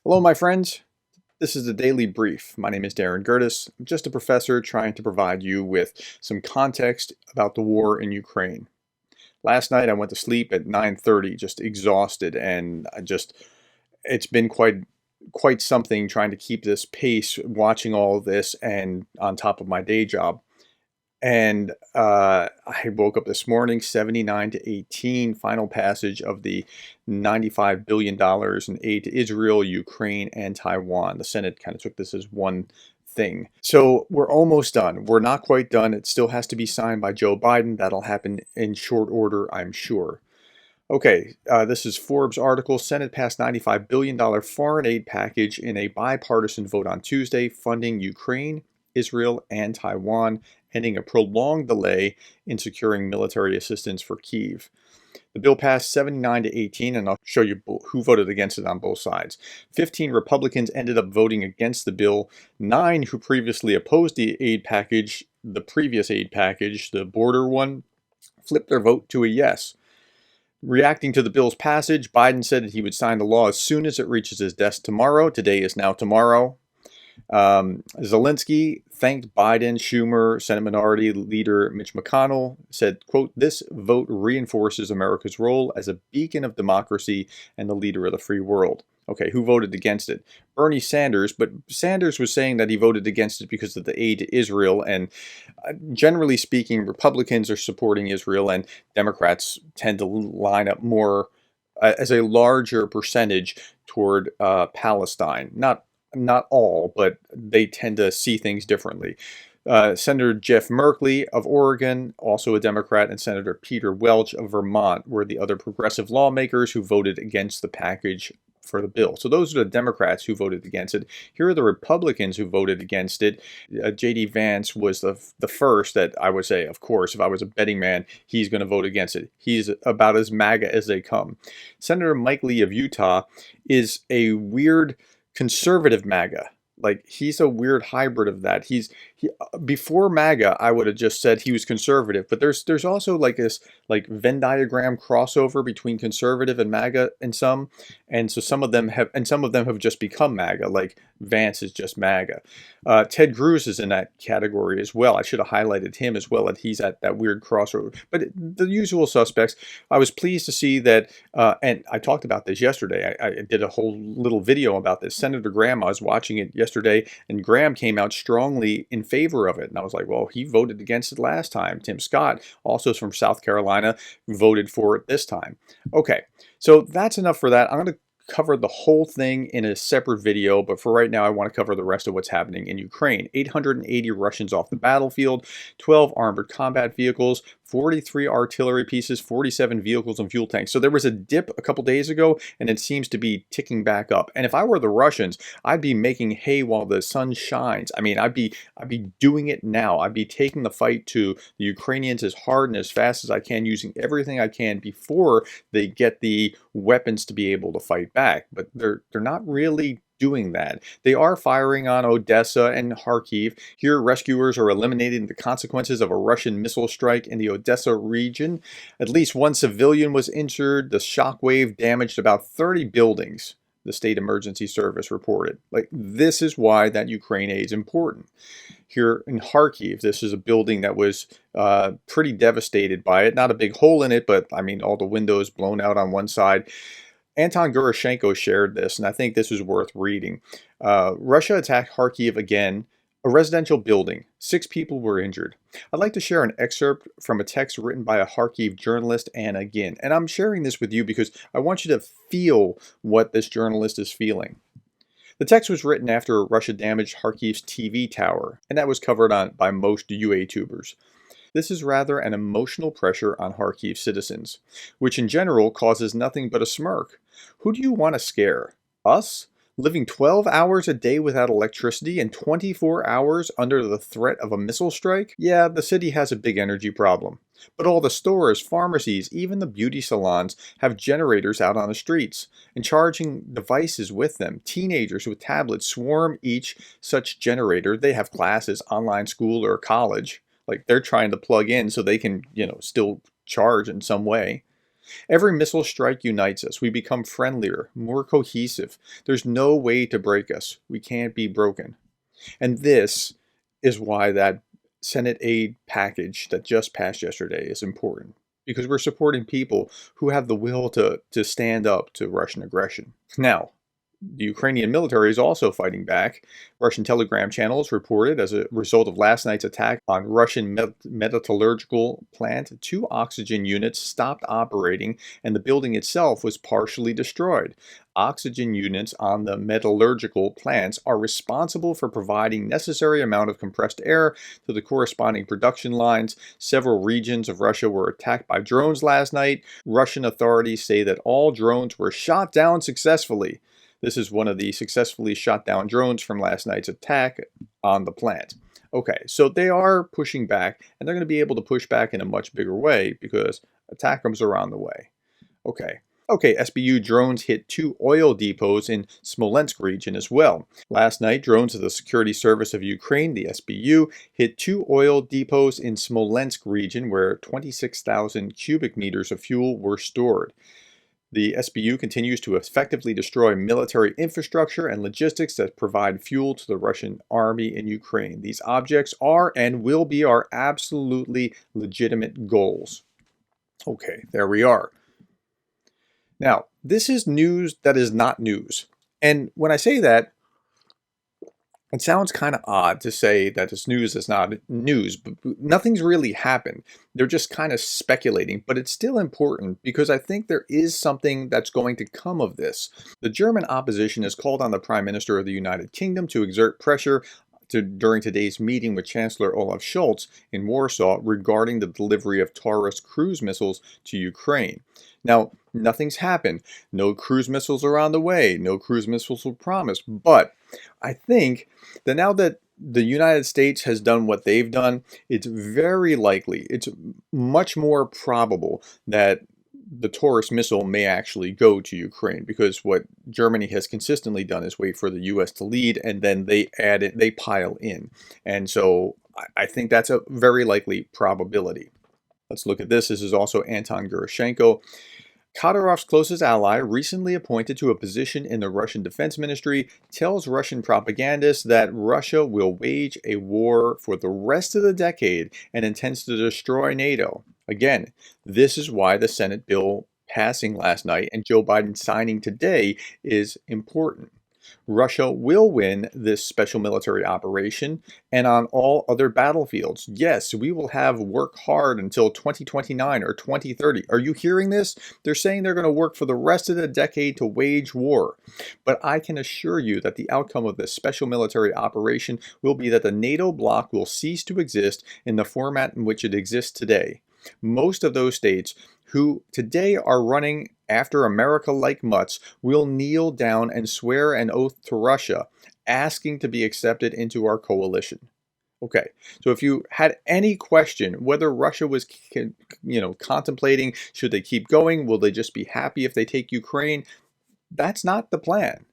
Hello, my friends. This is the Daily Brief. My name is Gerdes. I'm just a professor trying to provide you with some context about the war in Ukraine. Last night I went to sleep at 9:30, just exhausted, and it's been quite something trying to keep this pace, watching all of this, and on top of my day job. And I woke up this morning, 79-18, final passage of the $95 billion in aid to Israel, Ukraine, and Taiwan. The Senate kind of took this as one thing. So we're almost done. We're not quite done. It still has to be signed by Joe Biden. That'll happen in short order, I'm sure. Okay, this is Forbes article. Senate passed $95 billion foreign aid package in a bipartisan vote on Tuesday, funding Ukraine, Israel, and Taiwan, ending a prolonged delay in securing military assistance for Kyiv. The bill passed 79-18, and I'll show you who voted against it on both sides. 15 Republicans ended up voting against the bill. 9 who previously opposed the previous aid package, the border one, flipped their vote to a yes. Reacting to the bill's passage, Biden said that he would sign the law as soon as it reaches his desk tomorrow. Today is now tomorrow. Zelensky thanked Biden. Schumer, Senate Minority Leader Mitch McConnell said, quote, "This vote reinforces America's role as a beacon of democracy and the leader of the free world." Okay, who voted against it? Bernie Sanders, but Sanders was saying that he voted against it because of the aid to Israel, and generally speaking, Republicans are supporting Israel, and Democrats tend to line up more as a larger percentage toward Palestine. Not all, but they tend to see things differently. Senator Jeff Merkley of Oregon, also a Democrat, and Senator Peter Welch of Vermont were the other progressive lawmakers who voted against the package for the bill. So those are the Democrats who voted against it. Here are the Republicans who voted against it. J.D. Vance was the first that I would say, of course, if I was a betting man, he's going to vote against it. He's about as MAGA as they come. Senator Mike Lee of Utah is a weird conservative MAGA. Like, he's a weird hybrid of that. Before MAGA, I would have just said he was conservative, but there's also like this Venn diagram crossover between conservative and MAGA and some of them have just become MAGA. Like Vance is just MAGA. Ted Cruz is in that category as well. I should have highlighted him as well, and he's at that weird crossover. But the usual suspects. I was pleased to see that, and I talked about this yesterday. I did a whole little video about this. Senator Graham, I was watching it yesterday, and Graham came out strongly in favor of it. And I was like, well, he voted against it last time. Tim Scott, also from South Carolina, voted for it this time. Okay, so that's enough for that. I'm going to cover the whole thing in a separate video, but for right now I want to cover the rest of what's happening in Ukraine. 880 Russians off the battlefield, 12 armored combat vehicles, 43 artillery pieces, 47 vehicles and fuel tanks. So there was a dip a couple days ago, and it seems to be ticking back up. And if I were the Russians, I'd be making hay while the sun shines. I mean, I'd be doing it now. I'd be taking the fight to the Ukrainians as hard and as fast as I can, using everything I can before they get the weapons to be able to fight back. But they're not really doing that. They are firing on Odessa and Kharkiv. Here, rescuers are eliminating the consequences of a Russian missile strike in the Odessa region. At least one civilian was injured. The shockwave damaged about 30 buildings, the State Emergency Service reported. Like, this is why that Ukraine aid is important. Here in Kharkiv, this is a building that was pretty devastated by it. Not a big hole in it, but I mean, all the windows blown out on one side. Anton Gurashenko shared this, and I think this is worth reading. Russia attacked Kharkiv again, a residential building. 6 people were injured. I'd like to share an excerpt from a text written by a Kharkiv journalist, Anna Ginn. And I'm sharing this with you because I want you to feel what this journalist is feeling. The text was written after Russia damaged Kharkiv's TV tower, and that was covered by most YouTubers. This is rather an emotional pressure on Kharkiv citizens, which in general causes nothing but a smirk. Who do you want to scare? Us? Living 12 hours a day without electricity and 24 hours under the threat of a missile strike? Yeah, the city has a big energy problem. But all the stores, pharmacies, even the beauty salons have generators out on the streets and charging devices with them. Teenagers with tablets swarm each such generator. They have classes, online school, or college. Like, they're trying to plug in so they can, still charge in some way. Every missile strike unites us. We become friendlier, more cohesive. There's no way to break us. We can't be broken. And this is why that Senate aid package that just passed yesterday is important, because we're supporting people who have the will to stand up to Russian aggression. Now, the Ukrainian military is also fighting back. Russian telegram channels reported as a result of last night's attack on Russian metallurgical plant, 2 oxygen units stopped operating and the building itself was partially destroyed. Oxygen units on the metallurgical plants are responsible for providing necessary amount of compressed air to the corresponding production lines. Several regions of Russia were attacked by drones last night. Russian authorities say that all drones were shot down successfully. This is one of the successfully shot down drones from last night's attack on the plant. Okay, so they are pushing back, and they're going to be able to push back in a much bigger way because ATACMS are on the way. Okay, SBU drones hit 2 oil depots in Smolensk region as well. Last night, drones of the Security Service of Ukraine, the SBU, hit 2 oil depots in Smolensk region where 26,000 cubic meters of fuel were stored. The SBU continues to effectively destroy military infrastructure and logistics that provide fuel to the Russian army in Ukraine. These objects are and will be our absolutely legitimate goals. Okay, there we are. Now, this is news that is not news. And when I say that, it sounds kind of odd to say that this news is not news, but nothing's really happened. They're just kind of speculating, but it's still important because I think there is something that's going to come of this. The German opposition has called on the Prime Minister of the United Kingdom to exert pressure during today's meeting with Chancellor Olaf Scholz in Warsaw regarding the delivery of Taurus cruise missiles to Ukraine. Now, nothing's happened. No cruise missiles are on the way. No cruise missiles were promised. But I think that now that the United States has done what they've done, it's very likely, it's much more probable that the Taurus missile may actually go to Ukraine, because what Germany has consistently done is wait for the U.S. to lead, and then they add it, they pile in. And so I think that's a very likely probability. Let's look at this. This is also Anton Gerashenko. Kadyrov's closest ally, recently appointed to a position in the Russian Defense Ministry, tells Russian propagandists that Russia will wage a war for the rest of the decade and intends to destroy NATO. Again, this is why the Senate bill passing last night and Joe Biden signing today is important. Russia will win this special military operation and on all other battlefields. Yes, we will have work hard until 2029 or 2030. Are you hearing this? They're saying they're going to work for the rest of the decade to wage war. But I can assure you that the outcome of this special military operation will be that the NATO bloc will cease to exist in the format in which it exists today. Most of those states who today are running after America like mutts will kneel down and swear an oath to Russia, asking to be accepted into our coalition. Okay, so if you had any question whether Russia was, contemplating, should they keep going, will they just be happy if they take Ukraine, that's not the plan.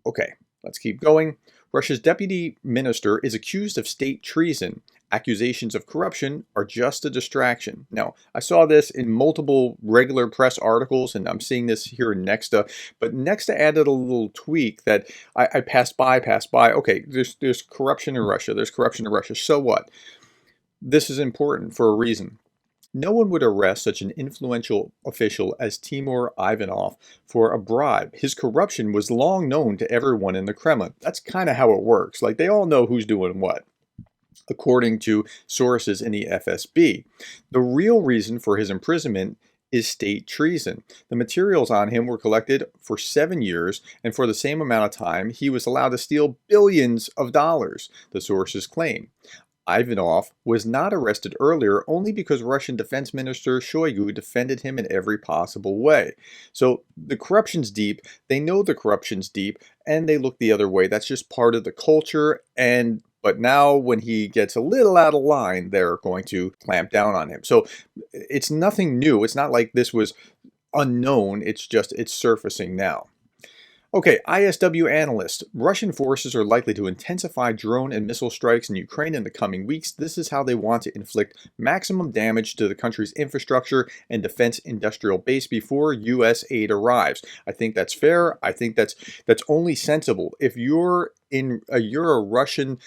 Okay, let's keep going. Russia's deputy minister is accused of state treason. Accusations of corruption are just a distraction. Now, I saw this in multiple regular press articles, and I'm seeing this here in Nexta, but Nexta added a little tweak that I passed by. Okay, there's corruption in Russia. There's corruption in Russia. So what? This is important for a reason. No one would arrest such an influential official as Timur Ivanov for a bribe. His corruption was long known to everyone in the Kremlin. That's kind of how it works. Like, they all know who's doing what, according to sources in the FSB. The real reason for his imprisonment is state treason. The materials on him were collected for 7 years, and for the same amount of time, he was allowed to steal billions of dollars, the sources claim. Ivanov was not arrested earlier only because Russian Defense Minister Shoigu defended him in every possible way. So the corruption's deep, they know the corruption's deep, and they look the other way. That's just part of the culture, but now when he gets a little out of line, they're going to clamp down on him. So it's nothing new. It's not like this was unknown. It's just, it's surfacing now. Okay, ISW analyst. Russian forces are likely to intensify drone and missile strikes in Ukraine in the coming weeks. This is how they want to inflict maximum damage to the country's infrastructure and defense industrial base before U.S. aid arrives. I think that's fair. I think that's only sensible. If you're a Russian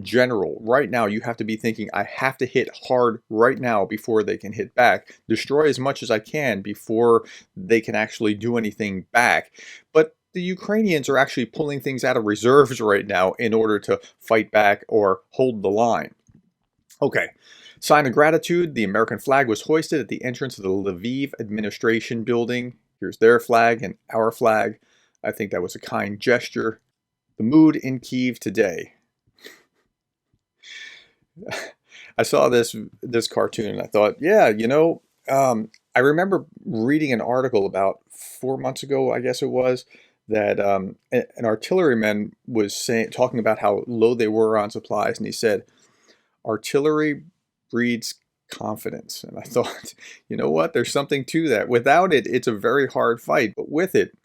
general right now, you have to be thinking, I have to hit hard right now before they can hit back. Destroy as much as I can before they can actually do anything back. But the Ukrainians are actually pulling things out of reserves right now in order to fight back or hold the line. Okay, sign of gratitude. The American flag was hoisted at the entrance of the Lviv administration building. Here's their flag and our flag. I think that was a kind gesture. The mood in Kyiv today. I saw this cartoon and I thought, yeah, I remember reading an article about 4 months ago, I guess it was, that an artilleryman was talking about how low they were on supplies, and he said, artillery breeds confidence. And I thought, you know what, there's something to that. Without it, it's a very hard fight, but with it,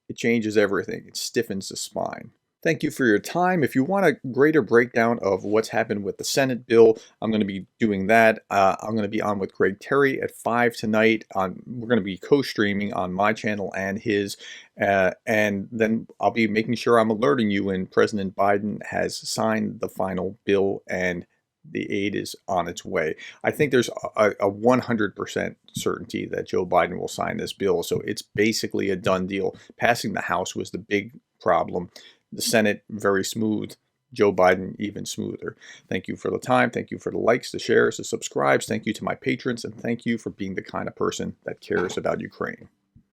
it changes everything. It stiffens the spine. Thank you for your time. If you want a greater breakdown of what's happened with the Senate bill, I'm going to be doing that. I'm going to be on with Greg Terry at 5 tonight. We're going to be co-streaming on my channel and his. And then I'll be making sure I'm alerting you when President Biden has signed the final bill and the aid is on its way. I think there's a 100% certainty that Joe Biden will sign this bill. So it's basically a done deal. Passing the House was the big problem. The Senate, very smooth. Joe Biden, even smoother. Thank you for the time. Thank you for the likes, the shares, the subscribes. Thank you to my patrons. And thank you for being the kind of person that cares about Ukraine.